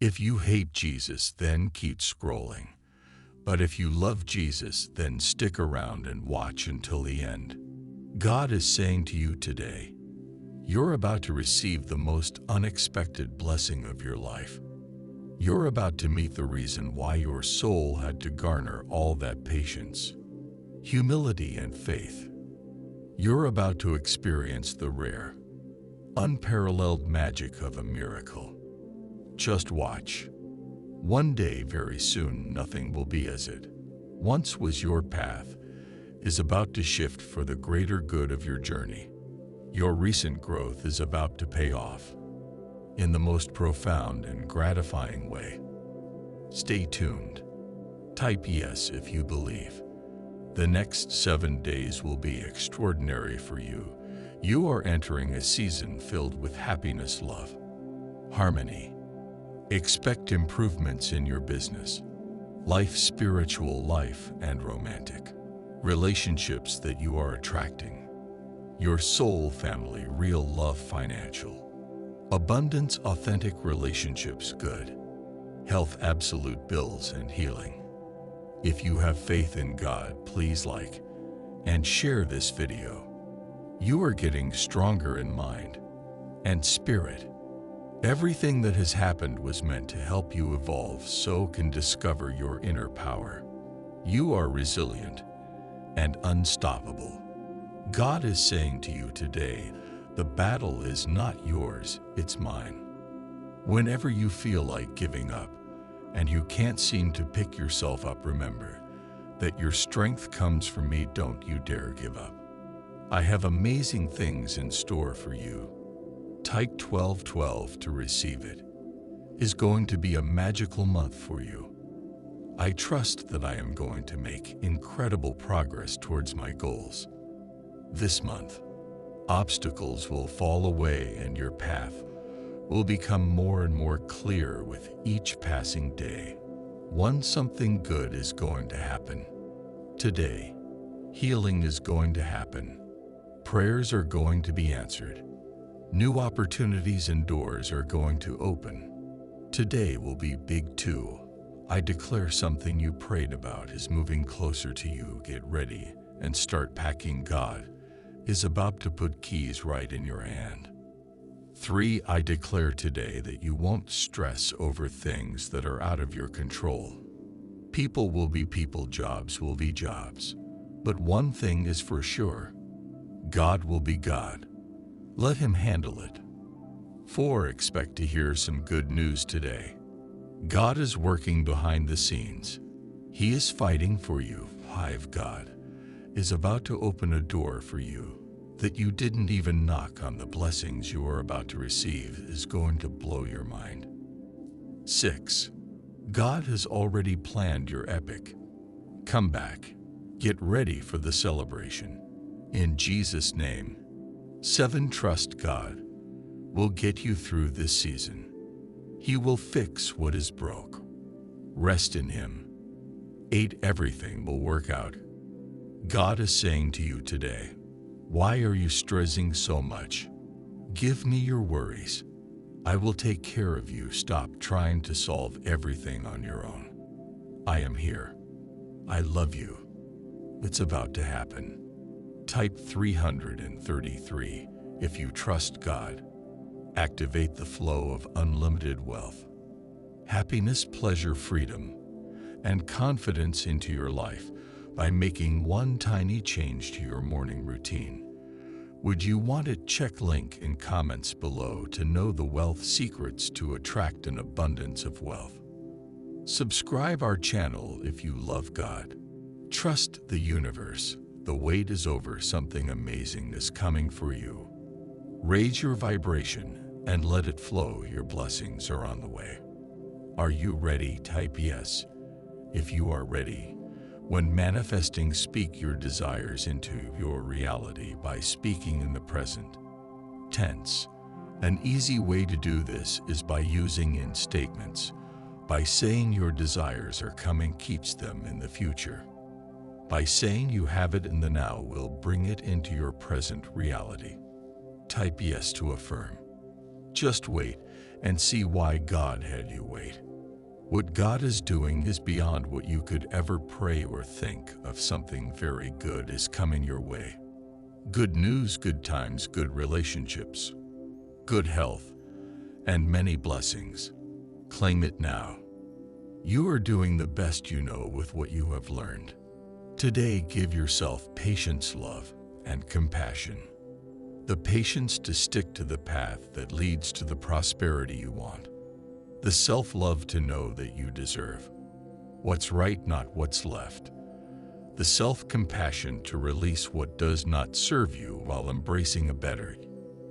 If you hate Jesus, then keep scrolling. But if you love Jesus, then stick around and watch until the end. God is saying to you today, you're about to receive the most unexpected blessing of your life. You're about to meet the reason why your soul had to garner all that patience, humility, and faith. You're about to experience the rare, unparalleled magic of a miracle. Just watch. One day, very soon, nothing will be as it once was. Your path is about to shift for the greater good of your journey. Your recent growth is about to pay off in the most profound and gratifying way. Stay tuned. Type yes if you believe. The next 7 days will be extraordinary for you. You are entering a season filled with happiness, love, harmony. Expect improvements in your business, life, spiritual life, and romantic relationships that you are attracting. Your soul, family, real love, financial abundance, authentic relationships, good health, absolute bills, and healing. If you have faith in God, please like and share this video. You are getting stronger in mind and spirit. Everything that has happened was meant to help you evolve so can discover your inner power. You are resilient and unstoppable. God is saying to you today, the battle is not yours, it's mine. Whenever you feel like giving up and you can't seem to pick yourself up, remember that your strength comes from me. Don't you dare give up. I have amazing things in store for you. Type 1212 to receive it. Is going to be a magical month for you. I trust that I am going to make incredible progress towards my goals. This month, obstacles will fall away and your path will become more and more clear with each passing day. Something good is going to happen. Today, healing is going to happen. Prayers are going to be answered. New opportunities and doors are going to open. Today will be big too. I declare something you prayed about is moving closer to you. Get ready and start packing. God is about to put keys right in your hand. 3. I declare today that you won't stress over things that are out of your control. People will be people, jobs will be jobs. But one thing is for sure, God will be God. Let Him handle it. 4. Expect to hear some good news today. God is working behind the scenes. He is fighting for you. 5. God is about to open a door for you that you didn't even knock on. The blessings you are about to receive is going to blow your mind. 6. God has already planned your epic comeback. Get ready for the celebration. In Jesus' name. 7. Trust God will get you through this season. He will fix what is broke. Rest in Him. 8. Everything will work out. God is saying to you today, why are you stressing so much? Give me your worries. I will take care of you. Stop trying to solve everything on your own. I am here. I love you. It's about to happen. Type 333 if you trust God. Activate the flow of unlimited wealth, happiness, pleasure, freedom, and confidence into your life by making one tiny change to your morning routine. Would you want it? Check link in comments below to know the wealth secrets to attract an abundance of wealth. Subscribe our channel if you love God. Trust the universe. The wait is over. Something amazing is coming for you. Raise your vibration and let it flow. Your blessings are on the way. Are you ready? Type yes if you are ready. When manifesting, speak your desires into your reality by speaking in the present tense. An easy way to do this is by using in statements. By saying your desires are coming keeps them in the future. By saying you have it in the now will bring it into your present reality. Type yes to affirm. Just wait and see why God had you wait. What God is doing is beyond what you could ever pray or think of. Something very good is coming your way. Good news, good times, good relationships, good health, and many blessings. Claim it now. You are doing the best you know with what you have learned. Today, give yourself patience, love, and compassion. The patience to stick to the path that leads to the prosperity you want. The self-love to know that you deserve what's right, not what's left. The self-compassion to release what does not serve you while embracing a better.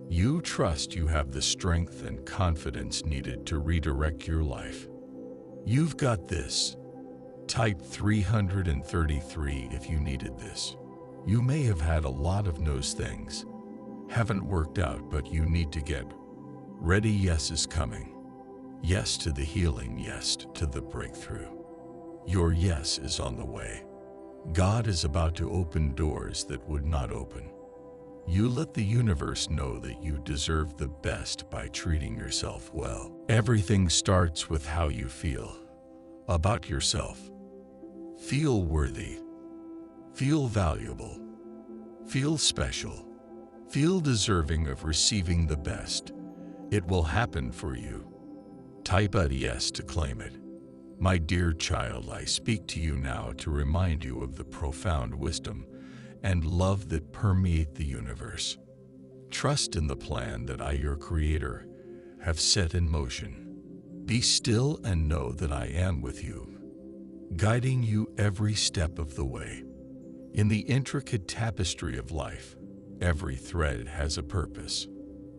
You trust you have the strength and confidence needed to redirect your life. You've got this. Type 333 if you needed this. You may have had a lot of those things. Haven't worked out, but you need to get ready. Yes is coming. Yes to the healing, yes to the breakthrough. Your yes is on the way. God is about to open doors that would not open. You let the universe know that you deserve the best by treating yourself well. Everything starts with how you feel about yourself. Feel worthy. Feel valuable. Feel special. Feel deserving of receiving the best. It will happen for you. Type a yes to claim it. My dear child, I speak to you now to remind you of the profound wisdom and love that permeate the universe. Trust in the plan that I, your Creator, have set in motion. Be still and know that I am with you, guiding you every step of the way. In the intricate tapestry of life, every thread has a purpose.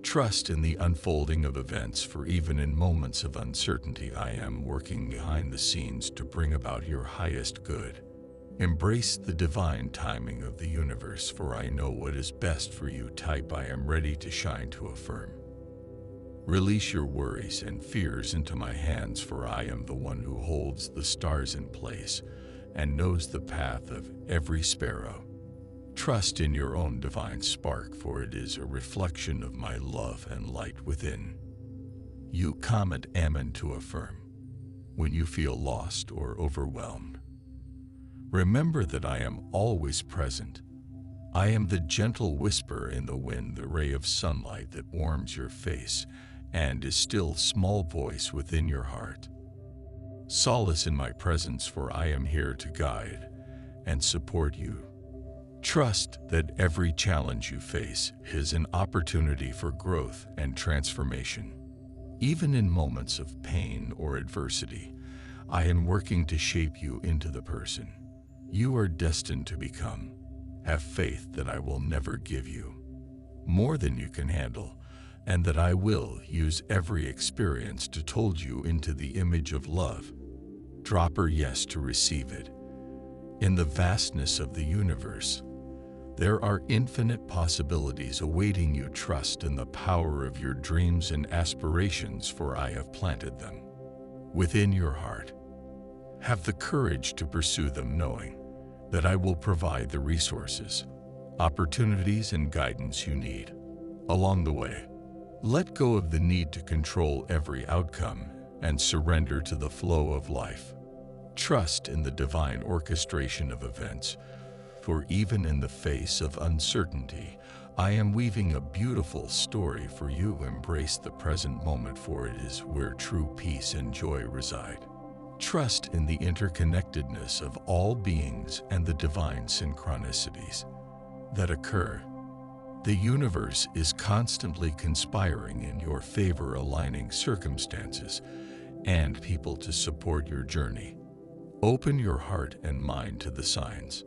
Trust in the unfolding of events, for even in moments of uncertainty, I am working behind the scenes to bring about your highest good. Embrace the divine timing of the universe, for I know what is best for you. Type I am ready to shine to affirm. Release your worries and fears into my hands, for I am the one who holds the stars in place and knows the path of every sparrow. Trust in your own divine spark, for it is a reflection of my love and light within. You comment amen to affirm when you feel lost or overwhelmed. Remember that I am always present. I am the gentle whisper in the wind, the ray of sunlight that warms your face and is still small voice within your heart. Solace in my presence, for I am here to guide and support you. Trust that every challenge you face is an opportunity for growth and transformation. Even in moments of pain or adversity, I am working to shape you into the person you are destined to become. Have faith that I will never give you more than you can handle, and that I will use every experience to mold you into the image of love. Drop a yes to receive it. In the vastness of the universe, there are infinite possibilities awaiting you. Trust in the power of your dreams and aspirations, for I have planted them within your heart. Have the courage to pursue them, knowing that I will provide the resources, opportunities, and guidance you need along the way. Let go of the need to control every outcome and surrender to the flow of life. Trust in the divine orchestration of events, for even in the face of uncertainty, I am weaving a beautiful story for you. Embrace the present moment, for it is where true peace and joy reside. Trust in the interconnectedness of all beings and the divine synchronicities that occur. The universe is constantly conspiring in your favor, aligning circumstances and people to support your journey. Open your heart and mind to the signs,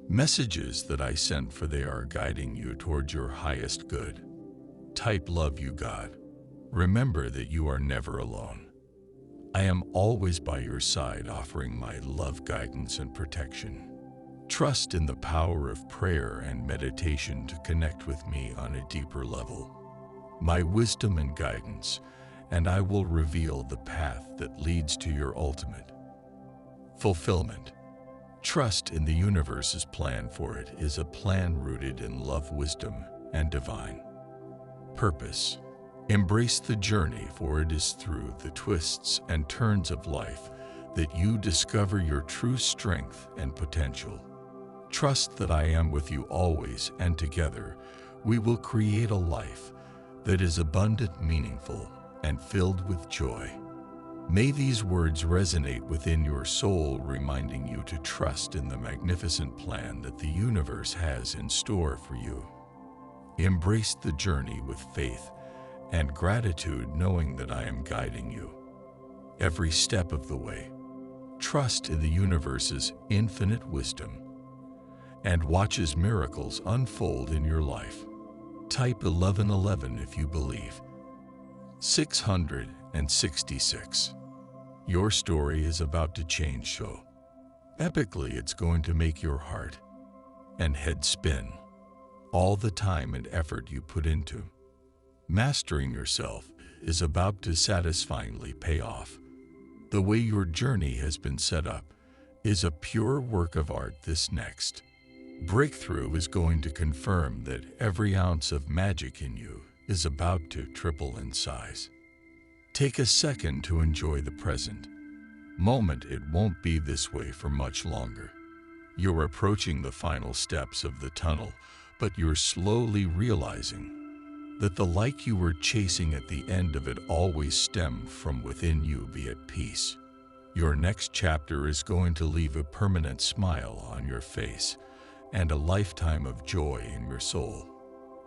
messages that I sent, for they are guiding you towards your highest good. Type love you, God. Remember that you are never alone. I am always by your side, offering my love, guidance, and protection. Trust in the power of prayer and meditation to connect with me on a deeper level. My wisdom and guidance, and I will reveal the path that leads to your ultimate fulfillment. Trust in the universe's plan, for it is a plan rooted in love, wisdom, and divine purpose. Embrace the journey, for it is through the twists and turns of life that you discover your true strength and potential. Trust that I am with you always, and together we will create a life that is abundant, meaningful, and filled with joy. May these words resonate within your soul, reminding you to trust in the magnificent plan that the universe has in store for you. Embrace the journey with faith and gratitude, knowing that I am guiding you every step of the way. Trust in the universe's infinite wisdom and watch as miracles unfold in your life. Type 1111 if you believe. 666. Your story is about to change so epically it's going to make your heart and head spin. All the time and effort you put into mastering yourself is about to satisfyingly pay off. The way your journey has been set up is a pure work of art. This next breakthrough is going to confirm that every ounce of magic in you is about to triple in size. Take a second to enjoy the present moment. It won't be this way for much longer. You're approaching the final steps of the tunnel, but you're slowly realizing that the light you were chasing at the end of it always stemmed from within you. Be at peace. Your next chapter is going to leave a permanent smile on your face and a lifetime of joy in your soul.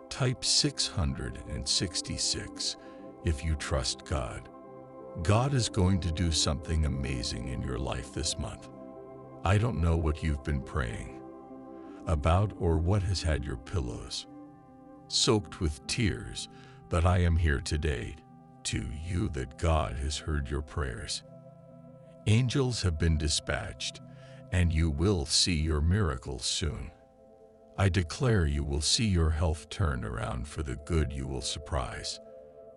Type 666 if you trust God. God is going to do something amazing in your life this month. I don't know what you've been praying about or what has had your pillows soaked with tears, but I am here today to you that God has heard your prayers. Angels have been dispatched, and you will see your miracles soon. I declare you will see your health turn around for the good. You will surprise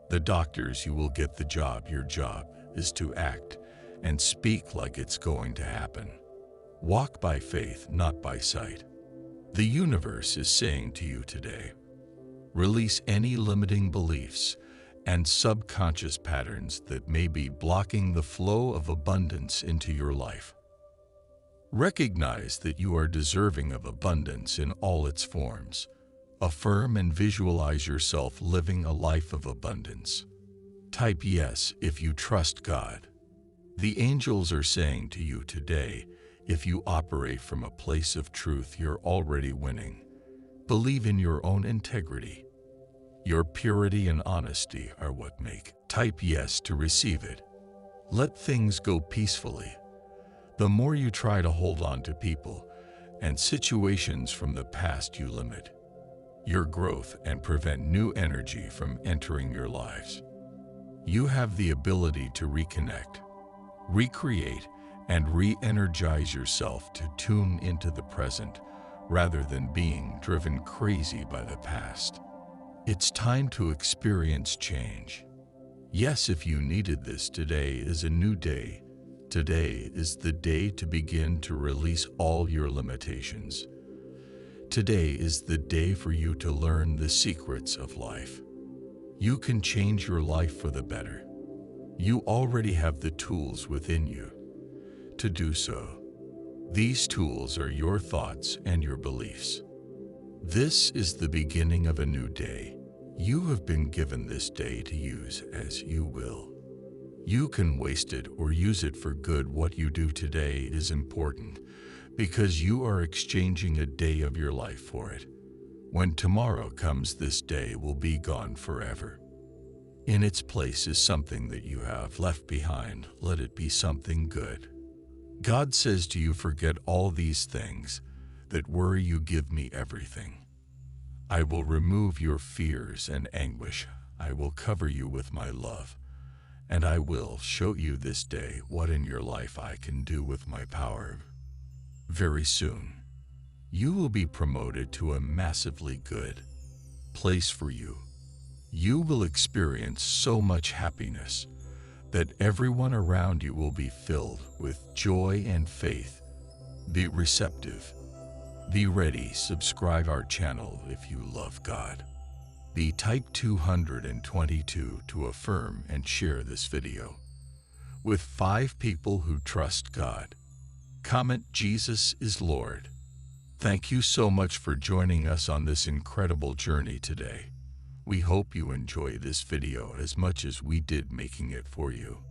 the doctors. You will get the job. Your job is to act and speak like it's going to happen. Walk by faith, not by sight. The universe is saying to you today, release any limiting beliefs and subconscious patterns that may be blocking the flow of abundance into your life. Recognize that you are deserving of abundance in all its forms. Affirm and visualize yourself living a life of abundance. Type yes if you trust God. The angels are saying to you today, if you operate from a place of truth, you're already winning. Believe in your own integrity. Your purity and honesty are what make. Type yes to receive it. Let things go peacefully. The more you try to hold on to people and situations from the past, you limit your growth and prevent new energy from entering your lives. You have the ability to reconnect, recreate, and re-energize yourself to tune into the present rather than being driven crazy by the past. It's time to experience change. Yes, if you needed this, today is a new day. Today is the day to begin to release all your limitations. Today is the day for you to learn the secrets of life. You can change your life for the better. You already have the tools within you to do so. These tools are your thoughts and your beliefs. This is the beginning of a new day. You have been given this day to use as you will. You can waste it or use it for good. What you do today is important because you are exchanging a day of your life for it. When tomorrow comes, this day will be gone forever. In its place is something that you have left behind. Let it be something good. God says to you, forget all these things that worry you. Give me everything. I will remove your fears and anguish. I will cover you with my love. And I will show you this day what in your life I can do with my power. Very soon, you will be promoted to a massively good place for you. You will experience so much happiness that everyone around you will be filled with joy and faith. Be receptive. Be ready. Subscribe our channel if you love God. Be type 222 to affirm and share this video with 5 people who trust God. Comment Jesus is Lord. Thank you so much for joining us on this incredible journey today. We hope you enjoy this video as much as we did making it for you.